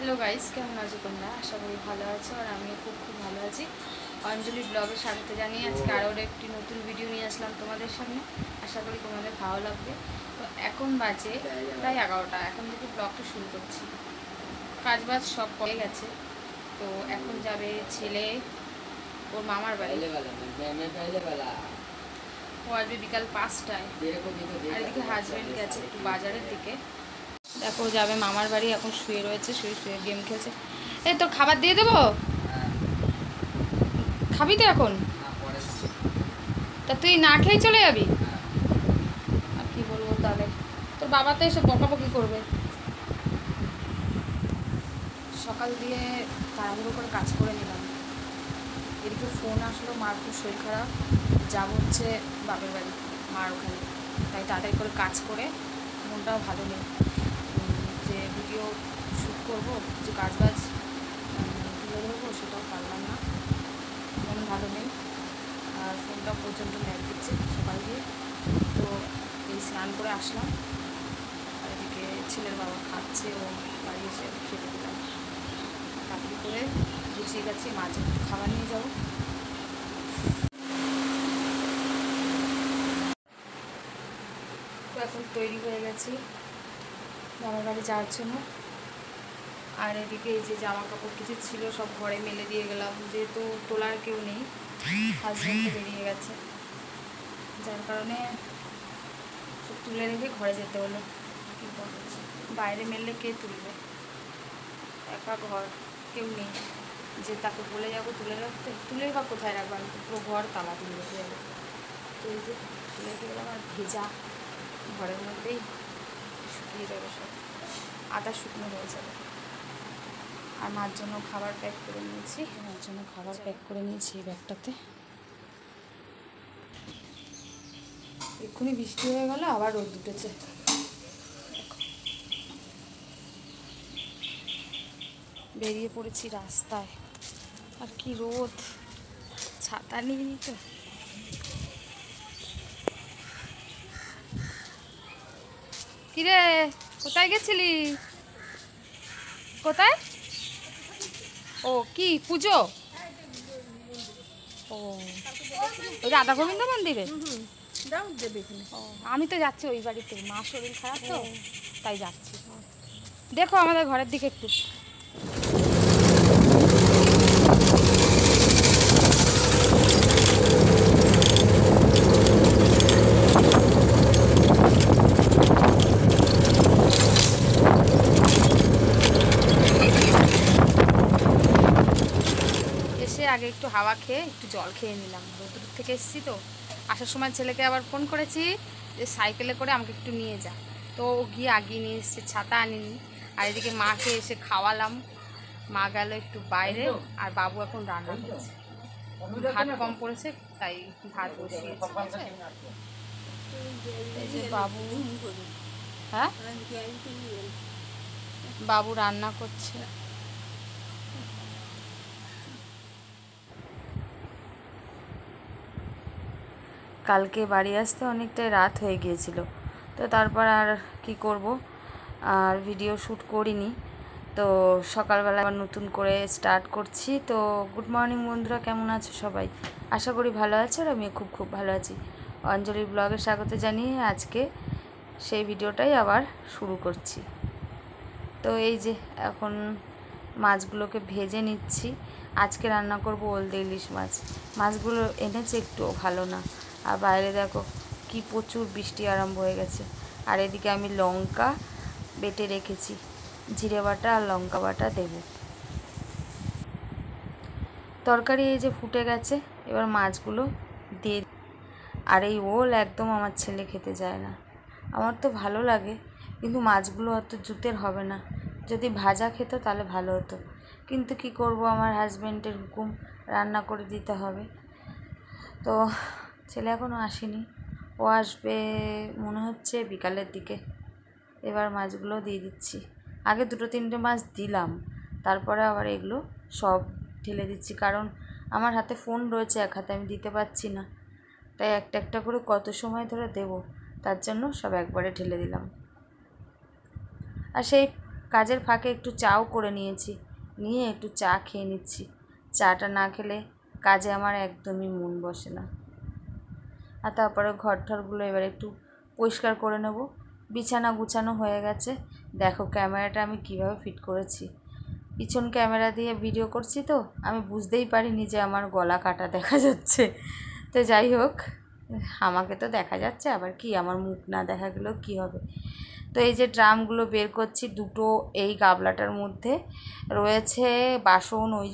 Hello guys কেমন আছো তোমরা? আশা করি ভালো আছো আর আমিও খুব ভালো আছি। অঞ্জলি ব্লগে স্বাগত জানিয়ে আজকে আরও একটি নতুন ভিডিও নিয়ে আসলাম তোমাদের সামনে। আশা করি তোমাদের ভালো লাগবে। তো এখন বাজে প্রায় 11টা, এখন থেকে ব্লগটা শুরু করছি। কাজবাজ সব হয়ে গেছে, তো এখন যাবে ছেলে ওর মামার বাড়ি। ও আসবে বিকাল 5টায়। আর এদিকে হাজব্যান্ড গেছে একটু বাজারের দিকে। দেখো যাবে মামার বাড়ি, এখন শুয়ে রয়েছে, শুয়ে শুয়ে গেম খেলছে। এই তোর খাবার দিয়ে দেবো, খাবি তো এখন? তা তুই না খেয়েই চলে যাবি? আর কি বলবো তাহলে, তোর বাবা তো এসে বকাবকি করবে। সকাল দিয়ে তাড়াহুড়ো করে কাজ করে নিলাম, এদিকে ফোন আসলো, মার খুব শরীর খারাপ, যাব হচ্ছে বাপের বাড়ি মার ওখানে। তাই তাড়াতাড়ি করে কাজ করে, মনটাও ভালো নেই যে ভিডিও শ্যুট করবো, যে কাজ বাজ তুলে ধরবো সেটাও পারলাম না, মন ভালো নেই। আর ফোনটাও প্রচণ্ড ল্যাগ দিচ্ছে সকাল দিয়ে। তো এই স্নান করে আসলাম, আর এদিকে ছেলের বাবা খাচ্ছে, ও বাড়ি এসে খেতে দিলাম। তাড়াতাড়ি করে গুছিয়ে গেছি, মাঝে একটু খাবার নিয়ে যাবো। তো এখন তৈরি হয়ে গেছি মামার বাড়ি যাওয়ার জন্য। আর এদিকে এই যে জামা কাপড় কিছু ছিল সব ঘরে মেলে দিয়ে গেলাম, যেহেতু তোলার কেউ নেই, হাজব্যান্ডে বেরিয়ে গেছে, যার কারণে সব তুলে রেখে ঘরে যেতে হলো। কী বলবো, বাইরে মেললে কে তুলবে, একা ঘর, কেউ নেই যে তাকে বলে যাবো তুলে রাখতে, তুলে বা কোথায় রাখবো, আমি তো পুরো ঘর তালা দিয়ে রেখে যাবো। তো এই যে তুলে রেখে গেলাম, আর ভেজা ঘরের মধ্যেই শুকিয়ে যাবে, সব আদা শুকনো হয়ে যাবে। আর মার জন্য খাবার প্যাক করে নিয়েছি, মার জন্য খাবার প্যাক করে নিয়েছি এই ব্যাগটাতে। এক্ষুনি বৃষ্টি হয়ে গেল, আবার রোদ উঠেছে। বেরিয়ে পড়েছি রাস্তায়, আর কি রোদ, ছাতা নিয়ে তো। কিরে, কোথায় গেছিলি? কোথায়? ও কি পুজো? ও ওই রাধা গোবিন্দ মন্দিরে? ও আমি তো যাচ্ছি ওই বাড়িতে, মা শরীর খারাপ তো তাই যাচ্ছি। দেখো আমাদের ঘরের দিকে একটু। আগে একটু হাওয়া খেয়ে একটু জল খেয়ে নিলাম, রোদ থেকে এসেছি তো। আসার সময় ছেলেকে আবার ফোন করেছি যে সাইকেলে করে আমাকে একটু নিয়ে যা, তো ও গিয়ে আগিয়ে নিয়ে এসছে, ছাতা আনিনি। আর এদিকে মাকে এসে খাওয়ালাম, মা গেল একটু বাইরে, আর বাবু এখন রান্না করছে। ভাত কম পড়েছে তাই ভাত বসিয়েছে। এই যে বাবু, হ্যাঁ বাবু রান্না করছে। কালকে বাড়ি আসতে অনেকটাই রাত হয়ে গিয়েছিল, তো তারপর আর কি করব, আর ভিডিও শ্যুট করিনি। তো সকালবেলা আবার নতুন করে স্টার্ট করছি। তো গুড মর্নিং বন্ধুরা, কেমন আছো সবাই? আশা করি ভালো আছো, আর আমি খুব ভালো আছি। অঞ্জলির ব্লগে স্বাগত জানিয়ে আজকে সেই ভিডিওটাই আবার শুরু করছি। তো এই যে এখন মাছগুলোকে ভেজে নিচ্ছি। আজকে রান্না করব ওলদে ইলিশ মাছ। মাছগুলো এনেছে একটুও ভালো না, আর বাইরে দেখো কি প্রচুর বৃষ্টি আরম্ভ হয়ে গেছে। আর এদিকে আমি লঙ্কা বেটে রেখেছি, জিরে বাটা আর লঙ্কা বাটা দেব। তরকারি এই যে ফুটে গেছে, এবার মাছগুলো দিয়ে। আর এই ওল একদম আমার ছেলে খেতে যায় না, আমার তো ভালো লাগে, কিন্তু মাছগুলো অত জুতের হবে না। যদি ভাজা খেত তাহলে ভালো হতো, কিন্তু কি করব, আমার হাজব্যান্ডের হুকুম, রান্না করে দিতে হবে। তো ছেলে এখনও আসেনি, ও আসবে মনে হচ্ছে বিকালের দিকে। এবার মাছগুলো দিয়ে দিচ্ছি, আগে 2-3টে মাছ দিলাম, তারপরে আবার এগুলো সব ঢেলে দিচ্ছি, কারণ আমার হাতে ফোন রয়েছে, এক হাতে আমি দিতে পারছি না, তাই একটা একটা করে কত সময় ধরে দেব, তার জন্য সব একবারে ঢেলে দিলাম। আর সেই কাজের ফাঁকে একটু চাও করে নিয়েছি, নিয়ে একটু চা খেয়ে নিচ্ছি। চাটা না খেলে কাজে আমার একদমই মন বসে না। আর তারপরে ঘরঠরগুলো এবার একটু পরিষ্কার করে নেব। বিছানা গুছানো হয়ে গেছে। দেখো ক্যামেরাটা আমি কিভাবে ফিট করেছি। পিছন ক্যামেরা দিয়ে ভিডিও করছি তো আমি বুঝতেই পারিনি যে আমার গলা কাটা দেখা যাচ্ছে। তো যাই হোক, আমাকে তো দেখা যাচ্ছে, আবার কি আমার মুখ না দেখা গেলেও কী হবে। তো এই যে ড্রামগুলো বের করছি, দুটো এই গাবলাটার মধ্যে রয়েছে বাসন, ওই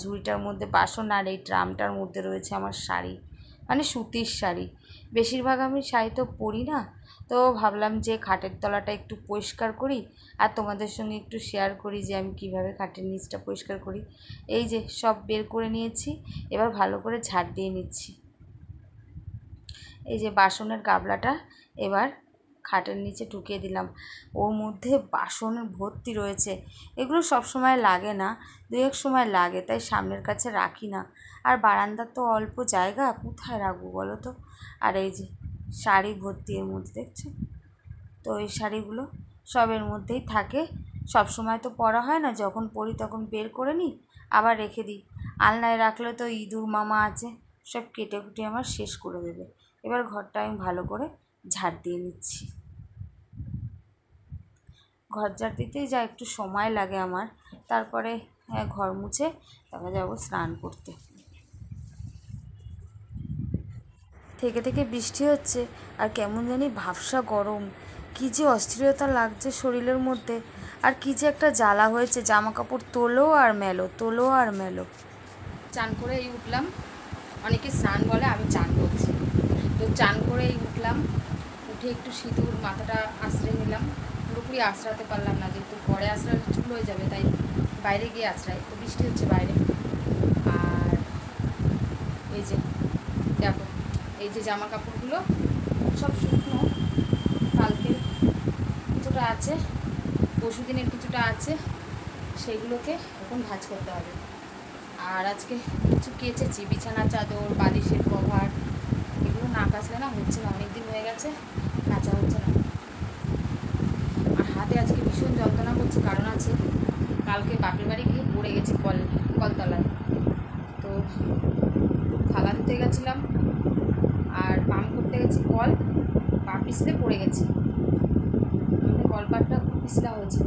ঝুড়িটার মধ্যে বাসন, আর এই ড্রামটার মধ্যে রয়েছে আমার শাড়ি, মানে সুতির শাড়ি। বেশিরভাগ আমি শাড়ি তো পরি না, তো ভাবলাম যে খাটের তলাটা একটু পরিষ্কার করি আর তোমাদের সঙ্গে একটু শেয়ার করি যে আমি কিভাবে খাটের নিচটা পরিষ্কার করি। এই যে সব বের করে নিয়েছি, এবার ভালো করে ঝাড় দিয়ে নিচ্ছি। এই যে বাসনের গাবলাটা এবার খাটের নিচে ঢুকিয়ে দিলাম। ওর মধ্যে বাসন ভর্তি রয়েছে। এগুলো সব সময় লাগে না, দু এক সময় লাগে, তাই সামনের কাছে রাখি না। আর বারান্দার তো অল্প জায়গা, কোথায় রাখবো বলো তো। আর এই যে শাড়ি ভর্তি এর মধ্যে, দেখছো তো, এই শাড়িগুলো সব এর মধ্যেই থাকে। সব সময় তো পরা হয় না, যখন পরি তখন বের করে নিই, আবার রেখে দিই। আলনায় রাখলে তো ইঁদুর মামা আছে, সব কেটে কুটে আমার শেষ করে দেবে। এবার ঘরটা আমি ভালো করে ঝাড় দিয়ে নিচ্ছি। ঘর ঝাড় দিতেই যা একটু সময় লাগে আমার, তারপরে ঘর মুছে তারপর যাবো স্নান করতে। থেকে থেকে বৃষ্টি হচ্ছে আর কেমন জানি ভাবসা গরম, কী যে অস্থিরতা লাগছে শরীরের মধ্যে, আর কী যে একটা জ্বালা হয়েছে, জামা কাপড় তোলো আর মেলো, তোলো আর মেলো। চান করে এই উঠলাম, অনেকে স্নান বলে, আমি চান করছি। তো চান করেই উঠলাম, উঠে একটু সিঁদুর মাথাটা আশ্রয় নিলাম। পুরোপুরি আশ্রাতে পারলাম না, যেহেতু পরে আশ্রালে চুল হয়ে যাবে, তাই বাইরে গিয়ে আশ্রাই। তো বৃষ্টি হচ্ছে বাইরে। আর এই যে দেখো, এই যে জামা কাপড়গুলো সব শুকনো, কালকে কিছুটা আছে, পরশু দিনের কিছুটা আছে, সেইগুলোকে এখন ভাঁজ করতে হবে। আর আজকে কিছু কেচেছি, বিছানা চাদর, বালিশের কভার, এগুলো না কাচলে না হচ্ছে না, অনেক দিন হয়ে গেছে কাচা হচ্ছে না। আর হাতে আজকে ভীষণ যন্ত্রণা করছে, কারণ আছে কালকে বাপের বাড়ি গিয়ে পড়ে গেছি কলতলায়। তো থালা ধুতে গেছিলাম আর পাম্প করতে গেছি কল, পা পিছলে পড়ে গেছি, মানে কলপাটটা খুব পিছলা হয়েছে।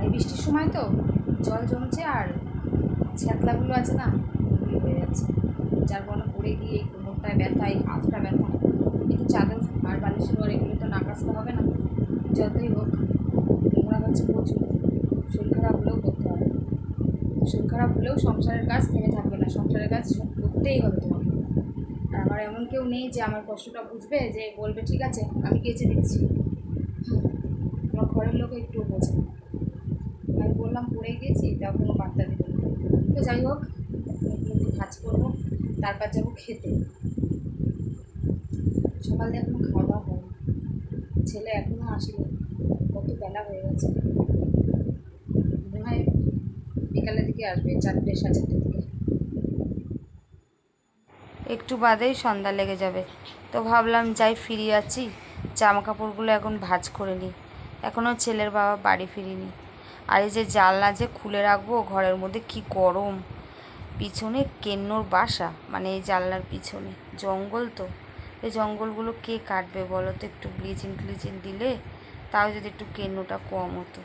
এই বৃষ্টির সময় তো জল জমছে আর ছ্যাতলাগুলো আছে না, ওগুলো হয়ে যাচ্ছে, যার ফলে পড়ে গিয়ে এই কোমরটায় ব্যথা, এই হাতটা ব্যথা। একটু চাদর আর বালিশের ঘর এগুলো তো না কাচতে হবে না, যতই হোক নোংরা হচ্ছে প্রচুর। শরীর খারাপ হলেও করতে হবে, শরীর খারাপ হলেও সংসারের কাজ থেমে থাকবে না, সংসারের কাজ করতেই হবে তোমাকে। আর আমার এমন কেউ নেই যে আমার কষ্টটা বুঝবে, যে বলবে ঠিক আছে আমি কেচে দিচ্ছি। আমার ঘরের লোক একটু বোঝে, আমি বললাম পড়ে গিয়েছি, তাও কোনো বার্তা দিল না। তো যাই হোক, এগুলোকে ভাজ করবো, তারপর যাবো খেতে। সকাল দিয়ে এখনো খাওয়া দাওয়া হয়নি, ছেলে এখনও আসেনি, কত বেলা হয়ে গেছে, মনে হয় বিকালের দিকে আসবে, 4টে 4:30 দিকে। একটু বাদেই সন্ধ্যা লেগে যাবে, তো ভাবলাম যাই ফিরে আছি, জামা কাপড়গুলো এখন ভাঁজ করে নিই, এখনও ছেলের বাবা বাড়ি ফিরিনি। আর এই যে জানলা যে খুলে রাখবো, ঘরের মধ্যে কি গরম, পিছনে কেন্নর বাসা, মানে এই জানলার পিছনে জঙ্গল, তো এই জঙ্গলগুলো কে কাটবে বলো তো, একটু ব্লিচিং ট্লিচিং দিলে তাও যদি একটু কেন্নটা কম হতো।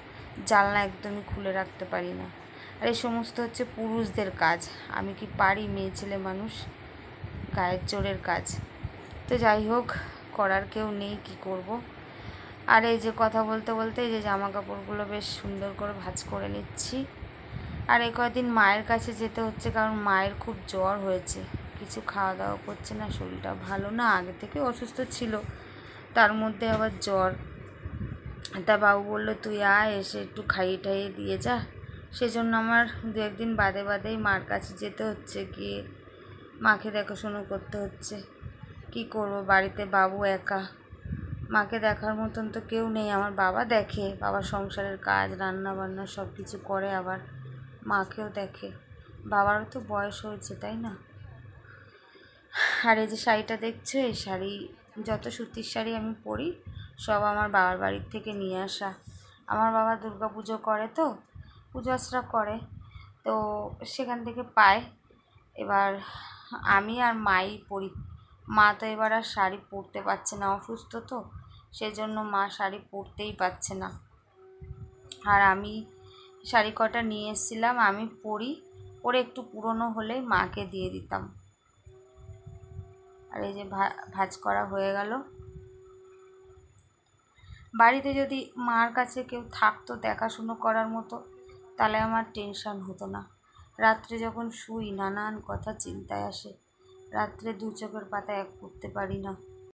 জানলা একদমই খুলে রাখতে পারি না, আর এই সমস্ত হচ্ছে পুরুষদের কাজ, আমি কি পারি, মেয়ে ছেলে মানুষ, গায়ের জোরের কাজ। তো যাই হোক, করার কেউ নেই, কি করব। আর এই যে কথা বলতে বলতে এই যে জামা কাপড়গুলো বেশ সুন্দর করে ভাঁজ করে নিচ্ছি। আর এই কয়দিন মায়ের কাছে যেতে হচ্ছে, কারণ মায়ের খুব জ্বর হয়েছে, কিছু খাওয়া দাওয়া করছে না, শরীরটা ভালো না, আগে থেকে অসুস্থ ছিল, তার মধ্যে আবার জ্বর। তা বাবু বললো তুই আয়, এসে একটু খাইয়ে টাইয়ে দিয়ে যা। সেজন্য আমার 2-1 দিন বাদে বাদেই মার কাছে যেতে হচ্ছে, গিয়ে মাকে দেখাশুনো করতে হচ্ছে। কি করব, বাড়িতে বাবু একা, মাকে দেখার মতন তো কেউ নেই। আমার বাবা দেখে, বাবা সংসারের কাজ রান্না বান্না সব কিছু করে, আবার মাকেও দেখে, বাবারও তো বয়স হয়েছে, তাই না। আর এই যে শাড়িটা দেখছো, এই শাড়ি, যত সুতির শাড়ি আমি পরি সব আমার বাবার বাড়ির থেকে নিয়ে আসা। আমার বাবা দুর্গা পুজো করে, তো পুজো আশ্রা করে, তো সেখান থেকে পায়। এবার আমি আর মাই পরি। মা তো এবার আর শাড়ি পরতে পারছে না, অসুস্থ তো, সেজন্য মা শাড়ি পরতেই পারছে না। আর আমি শাড়ি কটা নিয়ে এসেছিলাম, আমি পরি, পরে একটু পুরনো হলেই মাকে দিয়ে দিতাম। আর এই যে ভাঁজ করা হয়ে গেল। বাড়িতে যদি মার কাছে কেউ থাকতো দেখাশুনো করার মতো, তাহলে আমার টেনশন হতো না। রাত্রে যখন শুই নানান কথা চিন্তায় আসে, রাত্রে দু চোখের পাতা এক করতে পারি না।